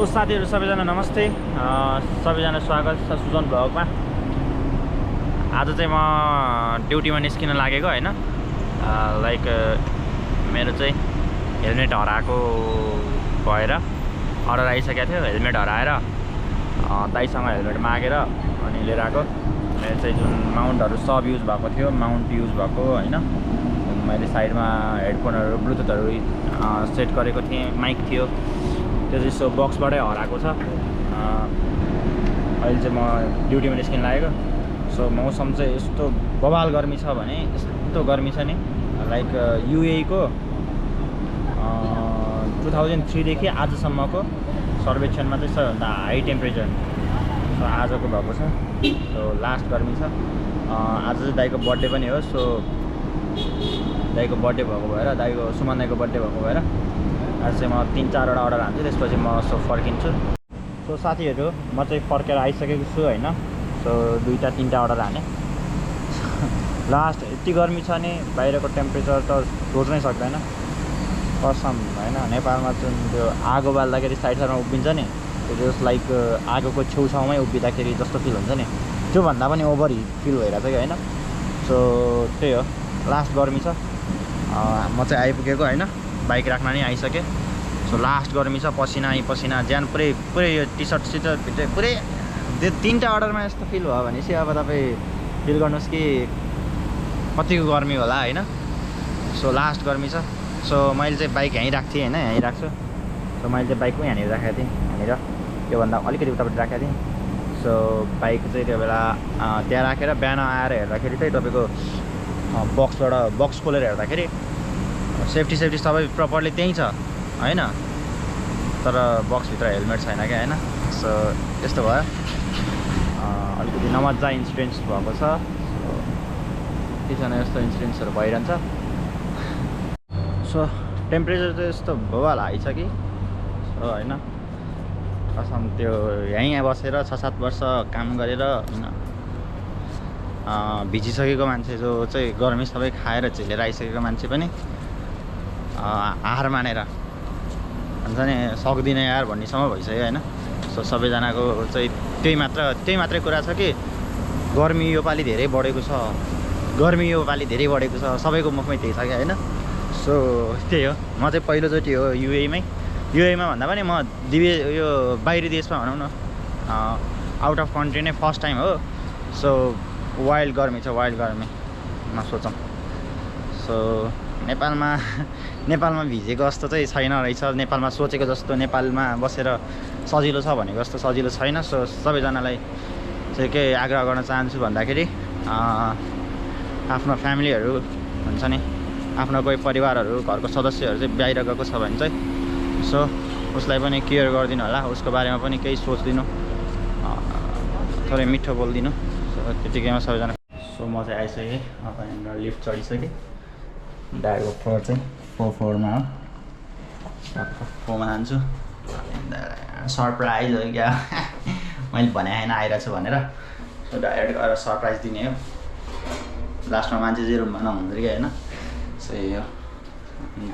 So साथीहरु सबैजना नमस्ते, सबैजना स्वागत छ सुजन भ्लगमा। आज चाहिँ म ड्युटीमा निस्किन लागेको हैन। लाइक मेरो चाहिँ हेलमेट हराएको भएर अर्डर आइसकेको थियो। हेलमेट हराएर दाइसँग हेलमेट मागेर अनि लिएर आएको। मेरो चाहिँ जुन माउन्टहरु सब युज भएको थियो, माउन्ट युज भएको हैन। मैले साइडमा हेडफोनहरु ब्लुटुथहरु सेट गरेको थिएँ, माइक थियो, त्यो चाहिँ सो बक्सबाटै हराएको छ। अहिले चाहिँ म ड्युटीमा निस्किन लागेको। सो मौसम चाहिँ यस्तो बवाल गर्मी छ भने यस्तो गर्मी छ नि, लाइक युएई को 2003 देखि आजसम्मको सर्वेक्षणमा चाहिँ सबैभन्दा हाई टेम्परेचर आजको भएको छ। सो लास्ट गर्मी छ। आज चाहिँ दाइको बर्थडे पनि हो। सो दाइको बर्थडे भएको भएर, दाइको सुमन दाइको बर्थडे भएको भएर आज चाहिँ म 3-4वटा अर्डर हान्छु, त्यसपछि म सो फर्किन्छु। सो साथीहरू म चाहिँ फर्केर आइसकेको छु हैन। सो 2-3टा अर्डर हाने। लास्ट यति गर्मी छ नि, बाहिरको टेम्परेचर त सोच्नै सक्दैन कसम हैन। नेपालमा जुन त्यो आगो बाल्दाखेरि साइड साइडमा उभिन्छ नि, त्यो जस्ट लाइक आगोको छेउछाउमै उभिँदाखेरि जस्तो फिल हुन्छ नि, त्योभन्दा पनि ओभर हिट फिल भइरहेको छ कि हैन। सो त्यही हो, लास्ट गर्मी छ। म चाहिँ आइपुगेको हैन, बाइक राख्न नि आइसकेँ। सो लास्ट गर्मी छ, पसिना ज्यान पुरै यो टी सर्ट भित्र पुरै 3टा अर्डरमा यस्तो फिल भयो भनेपछि अब तपाईँ फिल गर्नुहोस् कि कतिको गर्मी होला हैन। सो लास्ट गर्मी छ। सो मैले चाहिँ बाइक यहीँ राख्थेँ हैन, यहीँ राख्छु। सो मैले चाहिँ बाइक यहाँनिर राखेको थिएँ, यहाँनिर त्योभन्दा अलिकति उतापट्टि राखेको थिएँ। सो बाइक चाहिँ त्यो बेला त्यहाँ राखेर बिहान आएर हेर्दाखेरि चाहिँ तपाईँको बक्स खोलेर हेर्दाखेरि सेफ्टी सबै प्रपरली त्यहीँ छ हैन, तर बक्सभित्र हेलमेट छैन क्या हैन। सो यस्तो भयो, अलिकति नमजा इन्सिडेन्ट्स भएको छ। यस्तो इन्सिडेन्ट्सहरू भइरहन्छ। सो टेम्परेचर चाहिँ यस्तो बवाल हाई छ कि हैन कसम। त्यो यहीँ बसेर 6-7 वर्ष काम गरेर हैन भिजिसकेको मान्छे जो चाहिँ गर्मी सबै खाएर झेलेर आइसकेको मान्छे पनि हार मानेर भन्छ नि सक्दिनँ यार भन्नेसम्म भइसक्यो हैन। सो सबैजनाको चाहिँ त्यही मात्रै कुरा छ कि गर्मी योपालि धेरै बढेको छ, सबैको मुखमै त्यही छ क्या हैन। सो त्यही हो, म चाहिँ पहिलोचोटि हो युएईमा भन्दा पनि म यो बाहिरी देशमा भनौँ न, आउट अफ कन्ट्री नै फर्स्ट टाइम हो। सो वाइल्ड गर्मी छ, सोचौँ। सो नेपालमा भिजेको जस्तो चाहिँ छैन रहेछ। नेपालमा सोचेको जस्तो नेपालमा बसेर सजिलो छ भनेको जस्तो सजिलो छैन। सो सबैजनालाई चाहिँ के आग्रह गर्न चाहन्छु भन्दाखेरि आफ्नो फ्यामिलीहरू हुन्छ नि, आफ्नो कोही परिवारहरू घरको सदस्यहरू चाहिँ बाहिर गएको छ भने चाहिँ सो उसलाई पनि केयर गरिदिनु होला, उसको बारेमा पनि केही सोचिदिनु, थोरै मिठो बोलिदिनु। सो त्यतिकैमा सबैजना। सो म चाहिँ आइसकेँ, अब यहाँनिर लिफ्ट चढिसकेँ। डायरको फ्लोर चाहिँ 4th फ्लोरमा हो। 4मा जान्छु। सरप्राइज हो क्या मैले भने होइन आइरहेको छु भनेर। सो डाइरेक्ट गएर सरप्राइज दिने हो। लास्टमा मान्छे चाहिँ रुममा नहुँदो रहेछ होइन। सो यही हो,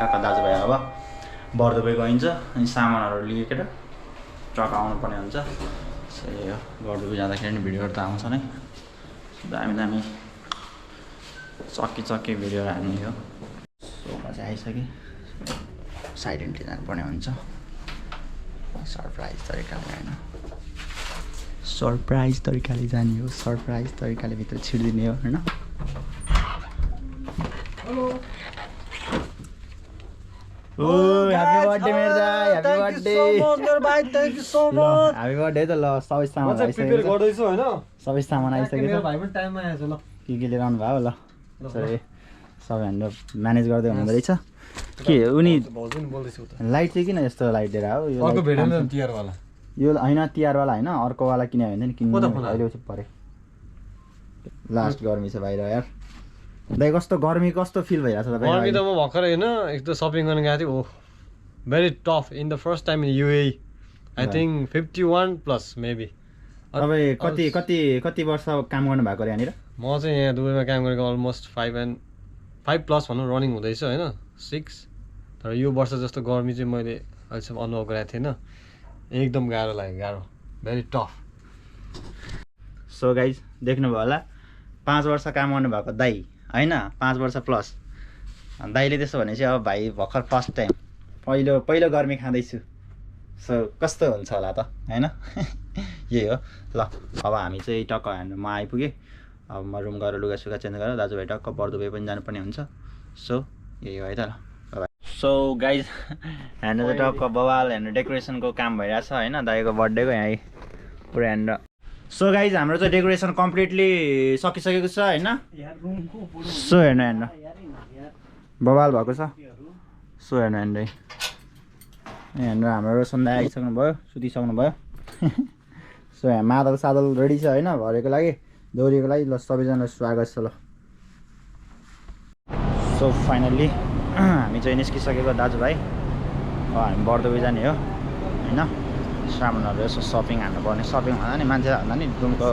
टक्क दाजुभाइ अब बर्दुबे गइन्छ, अनि सामानहरू लिएर ट्रक आउनु पर्ने हुन्छ। सो यही हो, बर्दुबे जाँदाखेरि नि भिडियोहरू त आउँछ नै, दामी चक्की भिडियोहरू हान्ने हो। सो म चाहिँ आइसकेँ, साइड एन्ट्री जानुपर्ने हुन्छ। सरप्राइज तरिकाले जाने हो, सरप्राइज तरिकाले भित्र छिर्दिने हो होइन। ओ ह्यापी बर्थडे मेरो दाइ, ह्यापी बर्थडे मेरो भाइ, thank you so much. Happy birthday त ल, सबै सामान आइसकेको छ, गर्दैछु हैन, सबै सामान आइसकेको छ। भाइ पनि टाइममा आएछ ल, के ल्याउनु भयो ल। सबै हाम्रो म्यानेज गर्दै हुँदो रहेछ। के उनी लाइट चाहिँ किन यस्तो लाइट दिएर हो? यो अर्को भेट्दैन तिहारवाला, यो हैन तिहारवाला हैन, अर्कोवाला किन्यो भने नि किन्नु अहिले पछि परे। लास्ट गर्मी छ बाहिर यार। दाइ कस्तो गर्मी, कस्तो फिल भइरहेछ तपाईँ? गर्मी त म भर्खरै हैन एकदम सपिङ गर्न गएको थिएँ। Oh very tough in the first time in UAE. I think 51+ maybe. तपाईँ कति वर्ष काम गर्नु भएको र यहाँनिर? म चाहिँ यहाँ दुबईमा काम गरेको अलमोस्ट 5+ भनौँ रनिङ हुँदैछ हैन, 6। तर यो वर्ष जस्तो गर्मी चाहिँ मैले अहिलेसम्म अनुभव गरेको थिएन। एकदम गाह्रो लाग्यो, गाह्रो, भेरी टफ। सो गाइज देख्नुभयो होला 5 वर्ष काम गर्नुभएको दाइ होइन, 5 वर्ष प्लस दाइले त्यसो भनेपछि अब भाइ भर्खर फर्स्ट टाइम पहिलो गर्मी खाँदैछु। सो कस्तो हुन्छ होला त होइन। यही हो ल। अब हामी चाहिँ टक्क म आइपुगेँ। अब म रुम गएर लुगासुगा चेन्ज गरेर दाजुभाइ टक्क बर्दुभाइ पनि जानुपर्ने हुन्छ। सो यही हो है त ल। सो गाइज हेर्नु चाहिँ टक्क बवाल हेर्नु डेकोरेसनको काम भइरहेछ होइन, दाइको बर्थडेको यहाँ पुरा हेर्नु। सो गाइज हाम्रो चाहिँ डेकोरेसन कम्प्लिटली सकिसकेको छ होइन। सो हेर्नु बवाल भएको छ। सो हेर्नु हेर्नु हाम्रो सन्ध्या आइसक्नु भयो, सुतिसक्नु भयो। सो यहाँ मादल सादल रेडी छ होइन भरेको लागि, दौरीको लागि। ल सबैजनालाई स्वागत छ ल। सो फाइनल्ली हामी चाहिँ निस्किसकेको दाजुभाइ। अब हामी बर्दुभाइ जाने हो होइन। सामानहरू यसो सपिङ हान्नुपर्ने, सपिङ भन्दा नि मान्छे भन्दा नि रुमको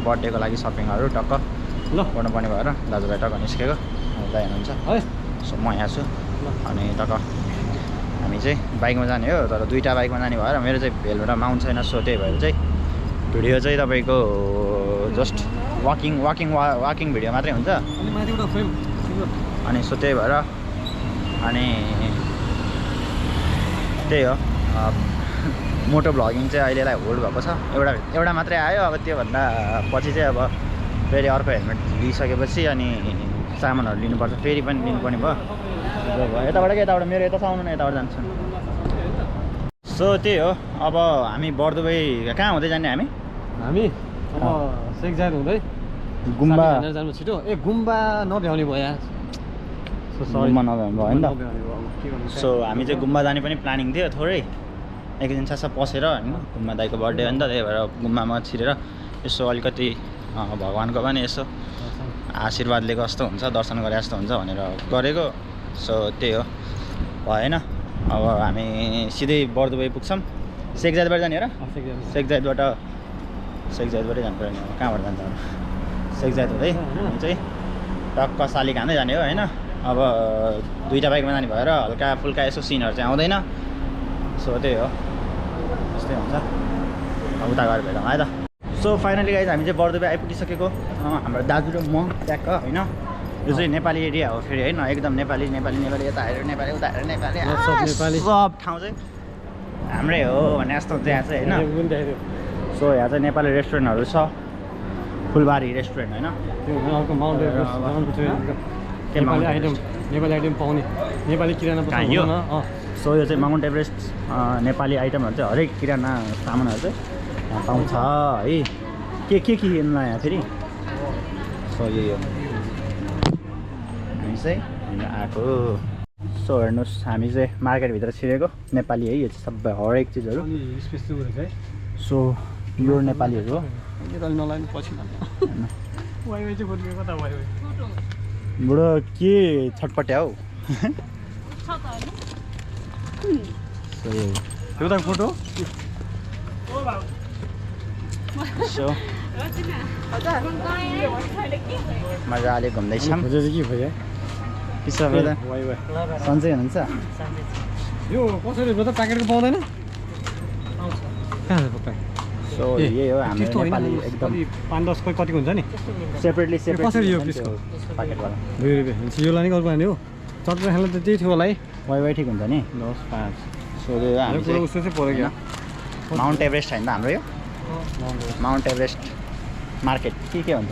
बर्थडेको लागि सपिङहरू टक्क ल गर्नुपर्ने भएर दाजुभाइ टक्क निस्केको। दाइ हुनुहुन्छ है। सो म यहाँ छु अनि टक्क हामी चाहिँ बाइकमा जाने हो। तर 2टा बाइकमा जाने भएर मेरो चाहिँ हेलमेट माउन्ट छैन। सो त्यही भएर चाहिँ भिडियो चाहिँ तपाईँको जस्ट वाकिङ भिडियो मात्रै हुन्छ। अनि सो त्यही भएर अनि त्यही हो मोटो भ्लगिङ चाहिँ अहिलेलाई होल्ड भएको छ। एउटा मात्रै आयो। अब त्योभन्दा पछि चाहिँ अब फेरि अर्को हेलमेट लिइसकेपछि अनि सामानहरू लिनुपर्छ, फेरि पनि लिनुपर्ने भयो। यताबाट यताबाट मेरो यता आउनु न, यताबाट जान्छ। सो त्यही हो। अब हामी बर्दुभाइ कहाँ हुँदै जाने हामी अब शेख जायद हुँदै गुम्बा जानु छिटो। ए गुम्बा नभ्याउने भयो यार। गुम्बा नभ्याउनु भयो होइन त। सो हामी चाहिँ गुम्बा जाने पनि प्लानिङ थियो थोरै, एकदिन सासा पसेर होइन। गुम्बा दाइको बर्थडे हो नि त, त्यही भएर गुम्बामा छिरेर यसो अलिकति भगवान्को पनि यसो आशीर्वाद लिएको जस्तो हुन्छ, दर्शन गरे जस्तो हुन्छ भनेर गरेको। सो त्यही हो भएन। अब हामी सिधै बर्दुभाइ पुग्छौँ। शेख जायदबाट जाने हो र? शेख जायदबाटै जानु पऱ्यो नि। कहाँबाट जान्छ अब? शेख जायद हुँदै हामी चाहिँ टक्क साली खाँदै जाने हो होइन। अब 2टा बाइकमा जाने भएर हल्का फुल्का यसो सिनहरू चाहिँ आउँदैन। सो त्यही हो, त्यस्तै हुन्छ। उता गएर भेटौँ है त। सो फाइनली गाइज हामी चाहिँ बर्दुभाइ आइपुगिसकेको। हाम्रो दाजु र म ट्याक्क होइन। यो चाहिँ नेपाली एरिया हो फेरि होइन, एकदम नेपाली यता हेरेर नेपाली उता हेरेर नेपाली सब ठाउँ चाहिँ हाम्रै हो भने जस्तो त्यहाँ चाहिँ होइन। सो यहाँ चाहिँ नेपाली रेस्टुरेन्टहरू छ, फुलबारी रेस्टुरेन्ट होइन। नेपाली आइटम पाउने, नेपाली किराना कहाँ यो? सो यो चाहिँ माउन्ट एभरेस्ट नेपाली आइटमहरू चाहिँ हरेक किराना सामानहरू चाहिँ यहाँ पाउँछ है। के किन्नु यहाँ फेरि। सो यही हो हामी चाहिँ आएको। सो हेर्नुहोस् हामी चाहिँ मार्केटभित्र छिरेको। नेपाली है यो चाहिँ सबै हरेक चिजहरू। सो यो नेपालीहरू हो। बुढो के छटपट्या हौ। एउटा फोटो। सो मजाले घुम्दैछौँ। के छ ब्रदर? सन्चै हुनुहुन्छ? यो कसरी ब्रदर प्याकेटको पाउँदैन? सो यही हो हाम्रो नेपाली एकदम 5-10 कतिको हुन्छ नि सेपरेटली कसरी यो पिसको प्याकेटवाला 2 रुपियाँ। यो लाने अर्को लाने हो। चटपटी खाना त त्यही थियो होला है। वाइ ठिक हुन्छ नि 10-5। सो यो हामी पुरो उस्तो चाहिँ पऱ्यो क्या। माउन्ट एभरेस्ट होइन त हाम्रो यो माउन्ट एभरेस्ट मार्केट के हुन्छ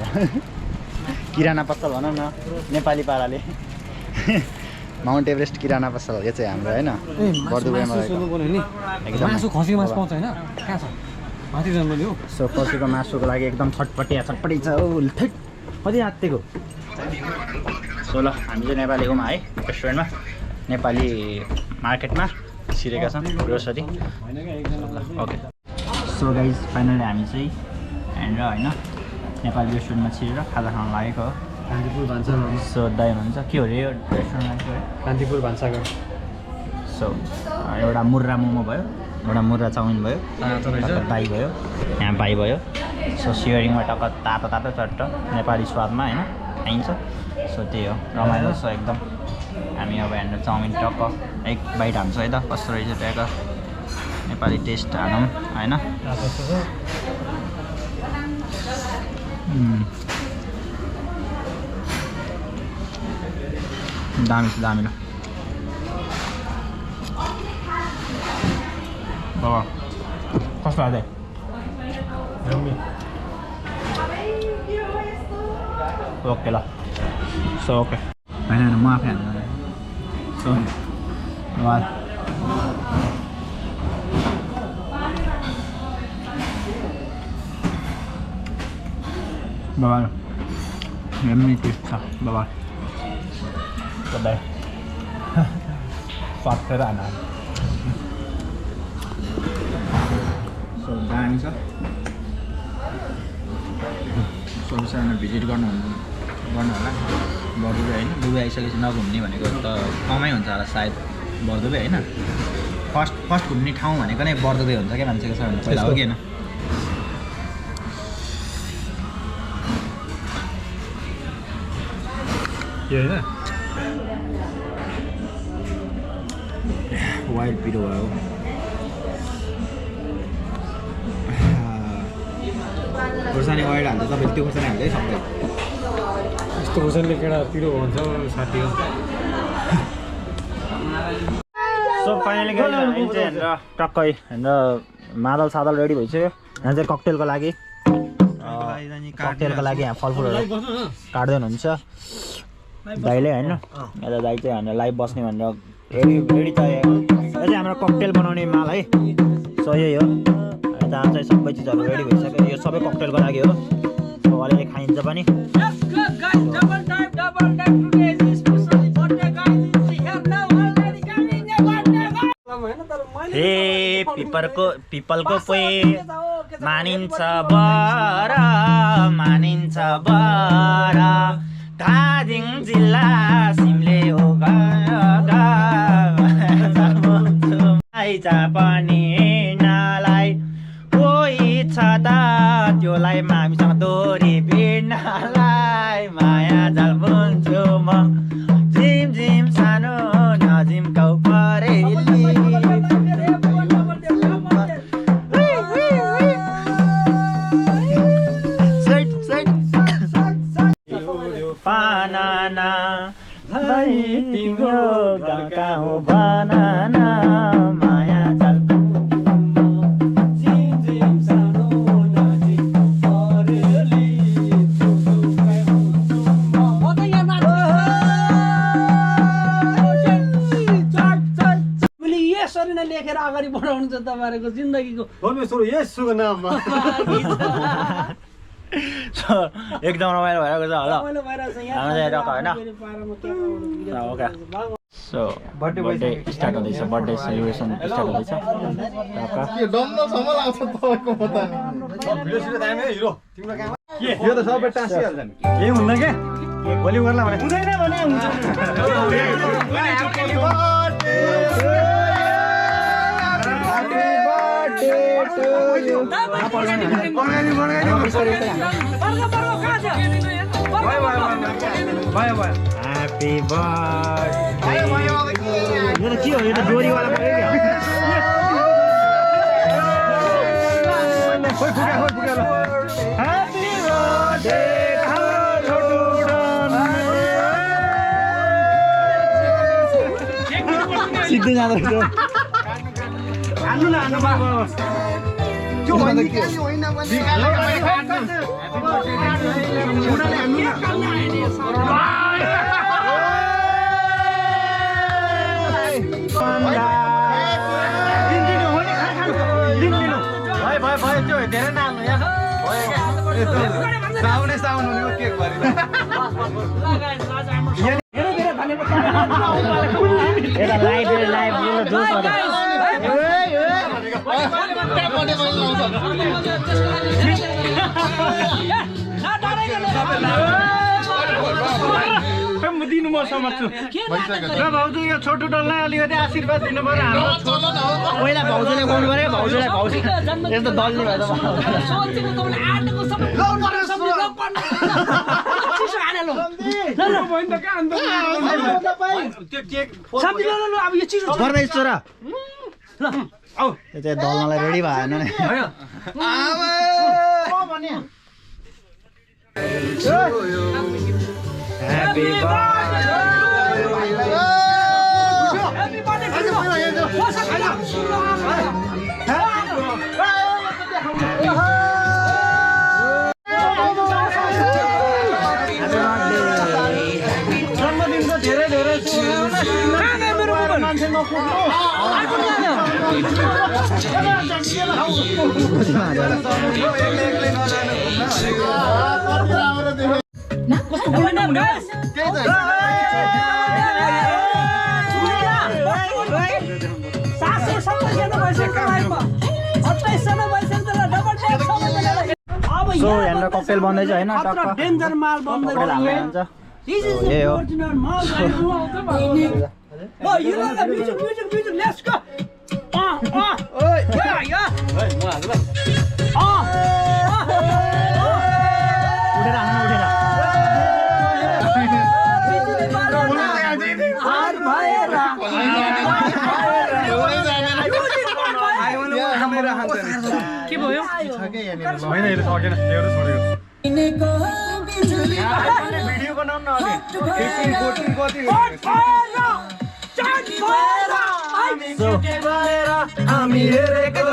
किराना पसल भनौँ न नेपाली पाराले। माउन्ट एभरेस्ट किराना पसल यो चाहिँ हाम्रो होइन बर्दुभाइमा एकदम मासु खसीको मासु पाउँछ होइन? कहाँ छ? माथि जानुपर्ने हो। सो खसीको मासुको लागि एकदम छटपटी छ कति आत्तिको। सो ल हामी चाहिँ नेपाली होमा है रेस्टुरेन्टमा नेपाली मार्केटमा छिरेका छौँ grocery. Okay so guys finally हामी चाहिँ यहाँनिर होइन नेपाली रेस्टुरेन्टमा छिरेर खाजा खान लागेको हो। कान्तिपुर भान्साघर। सो दाइ हुनुहुन्छ के हो रे यो रेस्टुरेन्टमा? कान्तिपुर भान्साघर। सो एउटा मुर्रा मोमो भयो, एउटा मुर्रा चाउमिन भयो, दाई भयो, यहाँ भाइ भयो। सो सियरिङमा टक्क तातो चट्ट नेपाली स्वादमा होइन खाइन्छ। सो त्यही हो रमाइलो छ एकदम। हामी अब यहाँनिर चाउमिन टक्क एक बाइट हान्छ है त कस्तो रहेछ ट्याक्क नेपाली टेस्ट हानौँ हैन दामी ल बाबा कस्तो लाग्दै ओके ल सो ओके होइन म आफै हाल्नु सो बाबा यम्मी टेस्ट छ बाबा Kedai Fakir anak So, दामी छ So, बिसारमा भिजिट गर्नु होला बर्दुबे होइन दुबई आइसकेपछि नघुम्ने भनेको त कमै हुन्छ होला सायद बर्दुबे होइन फर्स्ट घुम्ने ठाउँ भनेको नै बर्दुबे हुन्छ क्या मान्छेको सबैभन्दा पहिला हो कि होइन के होइन वाइल्ड पिरो भयो खोर्सानी वाइल्ड हाल्छ तपाईँले त्यो खोर्सानी हाल्दै सक्दै यस्तो खोर्सानीले केटा पिरो हुन्छ साथी हो सो फाइनली चाहिँ टक्कै हाम्रो मादल सादल रेडी भइसक्यो यहाँ चाहिँ ककटेलको लागि यहाँ फलफुलहरू काट्दै हुनुहुन्छ दाइले होइन यता दाइ चाहिँ हाम्रो लाइभ बस्ने भनेर रेडी छ यो चाहिँ हाम्रो ककटेल बनाउने माल है सो यही हो यता चाहिँ सबै चिजहरू रेडी भइसक्यो यो सबै ककटेलको लागि हो सो अलिअलि खाइन्छ पनि हे पिपलको पोइ मानिन्छ बर धादिङ जिल्ला सिमले हो पनि नालाई कोही छ त त्योलाई मामिसँग दोरी भिड्नलाई माया जाल बुन्छु म झिम सानो नजिम काउ परेली बनाना भाइ तिम्रो गाउँका हो बनाना माया जाल लेखेर अगाडि बढाउनु छ तपाईहरुको जिन्दगीको परमेश्वर येशूको नाममा सो एकदम रमाइलो भइरहेको छ होला रमाइलो भइरहेछ यहाँ होइन ओके सो बर्थडे स्टार्ट हुँदैछ बर्थडे सेलिब्रेसन स्टार्ट हुँदैछ के डम्नो सम्म लाग्छ तपाईको पत्ता नि भिडियो सिडियो दामी हिरो तिम्रो काम के यो त सबै टाँसिहाल्छ नि के हुन्न के भोलि गर्ला भने हुँदैन भने हुन्छ Happy birthday यो त के हो यो त डोरीवाला पऱ्यो क्या Happy birthday सिद्धै जाँदो रहेछ हान्नु न हान्नु बाबा त्यो होइन के होइन भने भयो त्यो धेरै नाल्नु यहाँ साउन हुने केक भरि यता लाइभ जोस दिनु म समझ्छु र भाउजू यो छोटो डल्लाई अलिकति आशीर्वाद दिनु पर्यो हाम्रो पहिला भाउजूले गाउनु पर्यो भाउजूलाई भाउजू यस्तो दल्ने भयो अब यो चिज गर्दै छोरा यो चाहिँ दल्नलाई रेडी भएन नि ह्यापी जन्मदिनको धेरै धेरै मान्छे सो यहाँनिर ककटेल बन्दैछ होइन डेन्जर माल बन्दैछ This is the original mouse. Oh, you know the music, let's go. Yeah. के भयो होइन यसले सकेन एउटा छोडेको भिडियो बनाउन अघि 14 कति हामी हेरेको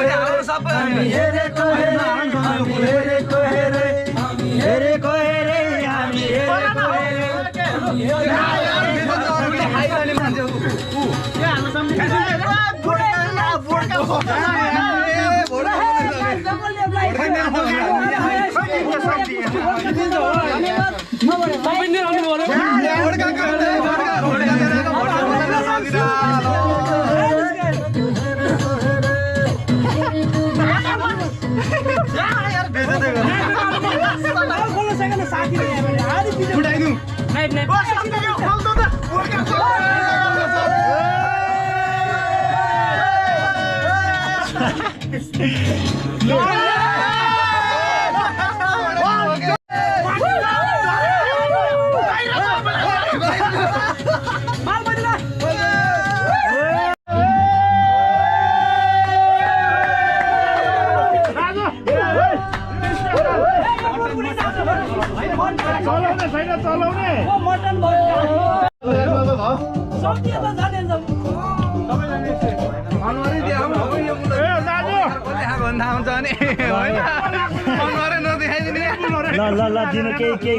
ल दिनु केही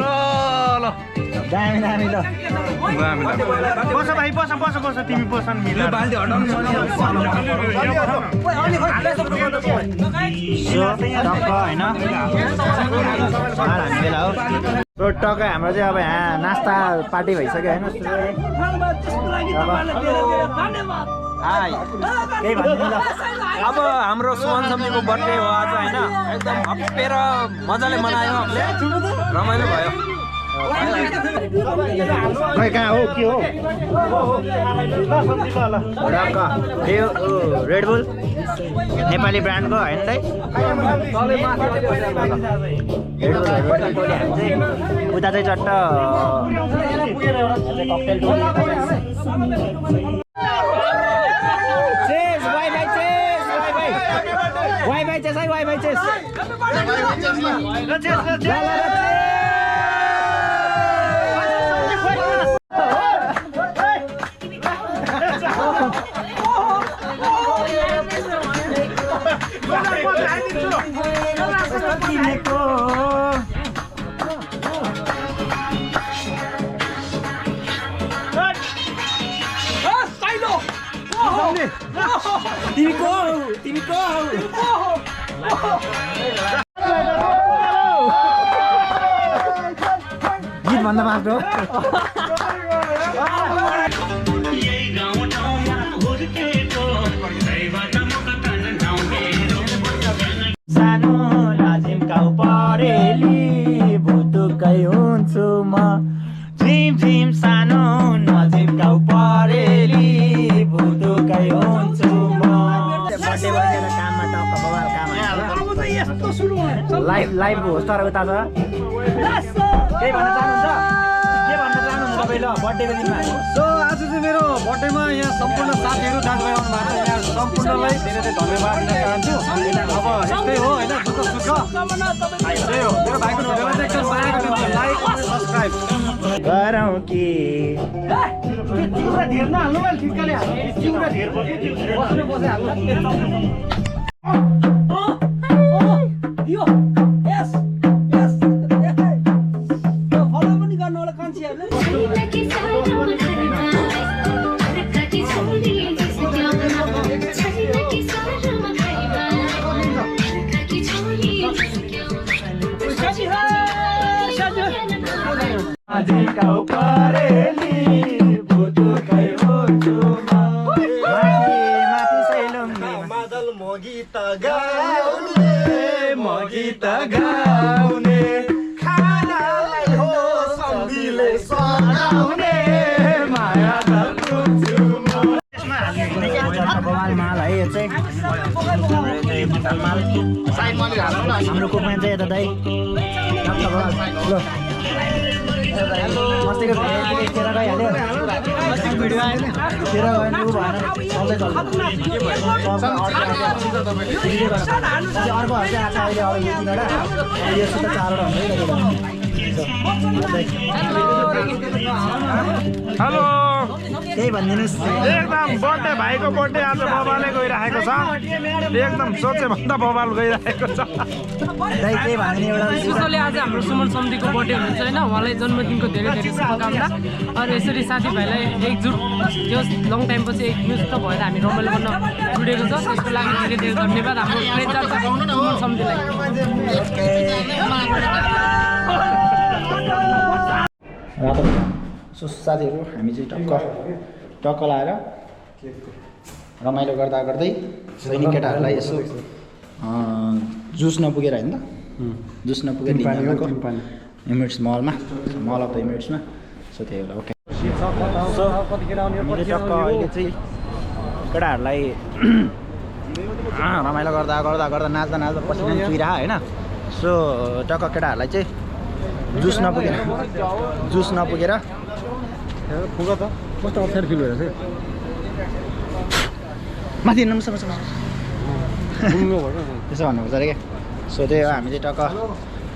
दामी ल बस भाइ बस तिमी बस मिल बाल्टी हटाउनु हो टक्कै हाम्रो चाहिँ अब यहाँ नास्ता पार्टी भइसक्यो होइन केही भन्नु ल अब हाम्रो सुमन सम्झीको बर्थडे हो आज होइन एकदम हप्पेर मजाले मनायो हामीले रमाइलो भयो खै कहाँ हो के हो यो रेड बुल नेपाली ब्रान्डको होइन उता चाहिँ चट्ट ककटेल वाइफाई चेस तिमी को गीत भन्दा मात्र सानो लाजिम काउ परेली भुतुकै हुन्छु म झिम सानो नजिम काउ परेली भुतुकै हुन्छु म बर्थडे बर्थडे काममा टक्क बबाल काम लाइभ होस् तर उता छ केही भन्न चाहनुहुन्छ तपाईँ ल बर्थडेको दिनमा सो आज चाहिँ मेरो बर्थडेमा यहाँ सम्पूर्ण साथीहरू दाजुभाइ आउनु भएको छ यहाँ सम्पूर्णलाई धेरै धेरै धन्यवाद दिन चाहन्छु अब यस्तै हो होइन दुःख सुख त्यही हो मेरो भाइको भिडियोलाई चाहिँ एकदम मायाको निम्ति लाइक सब्सक्राइब गरौँ कि चिउरा धेर नहाल्नु मैले ठिक्कले चिउरा धेर बस्नु बसिहाल्नु यो यस यस फलो पनि गर्नु होला कन्छीहरूले गीत गाउने खानालाई हो सम्धिले सराउने माया बवाल माल है यो चाहिँ हाम्रो कुकमा चाहिँ यता दाइ मस्तीको तेह्र गइहाल्यो भिडियो आएन तेह्र गयो उ भएन अर्कोहरू चाहिँ आएको अहिले अब यो तिनवटा योसित चारवटा हेलो त्यही भनिदिनुहोस् एकदम बर्थडे भाइको बर्थडे आज बबाले गइरहेको छ एकदम सोचे भन्दा बबाल गइरहेको छ दाइ त्यही भनिदिने एउटा विश्वले आज हाम्रो सुमन समितिको बर्थडे हुनुहुन्छ होइन उहाँलाई जन्मदिनको धेरै धेरै शुभकामना अनि यसरी साथीभाइलाई एकजुट त्यो लङ टाइमपछि एकजुट भएर हामी रमाइलो गर्न जुटेको छ त्यसको लागि धेरै धेरै धन्यवाद हाम्रो प्रेजार सुमन समितिलाई सो साथीहरू हामी चाहिँ टक्क लाएर रमाइलो गर्दा गर्दै सैनिक केटाहरूलाई यसो जुस नपुगेर होइन त जुस नपुगेर इमिरेट्स मलमा मल अफ द इमिरेट्समा सो त्यही होला ओके सो मैले टक्क अहिले चाहिँ केटाहरूलाई रमाइलो गर्दा गर्दा गर्दा नाच्दा नाच्दा पसिना चुइरह होइन सो टक्क केटाहरूलाई चाहिँ जुस नपुगेर पुग त कस्तो अप्ठ्यारो फिल भइरहेको थियो माथि नमस्कार त्यसो भन्नुपर्छ अरे क्या सो त्यही हो हामी चाहिँ टक्क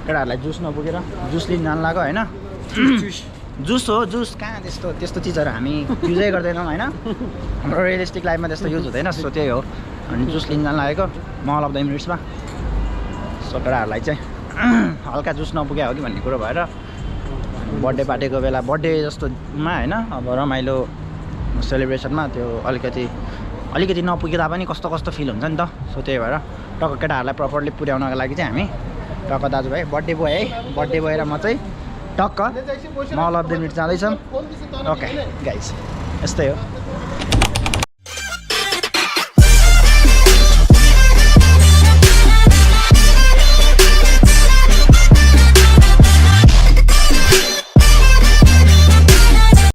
केटाहरूलाई जुस नपुगेर जुस लिन जानु लाग्यो होइन जुस हो जुस कहाँ त्यस्तो चिजहरू हामी युजै गर्दैनौँ होइन हाम्रो रियलिस्टिक लाइफमा त्यस्तो युज हुँदैन सो त्यही हो अनि जुस लिन जानु लागेको मल अफ द इमिरेट्समा सो केटाहरूलाई चाहिँ हल्का जुस नपुग्यो हो कि भन्ने कुरो भएर बर्थडे पार्टीको बेला बर्थडे जस्तोमा होइन अब रमाइलो सेलिब्रेसनमा त्यो अलिकति नपुग्दा पनि कस्तो कस्तो फिल हुन्छ नि त सो त्यही भएर टक्क केटाहरूलाई प्रपरली पुर्याउनको लागि चाहिँ हामी टक्क दाजुभाइ बर्थडे बोय है बर्थडे बोएर म चाहिँ टक्क मल अफ द इमिरेट्स जाँदैछौँ ओके गाइस यस्तै हो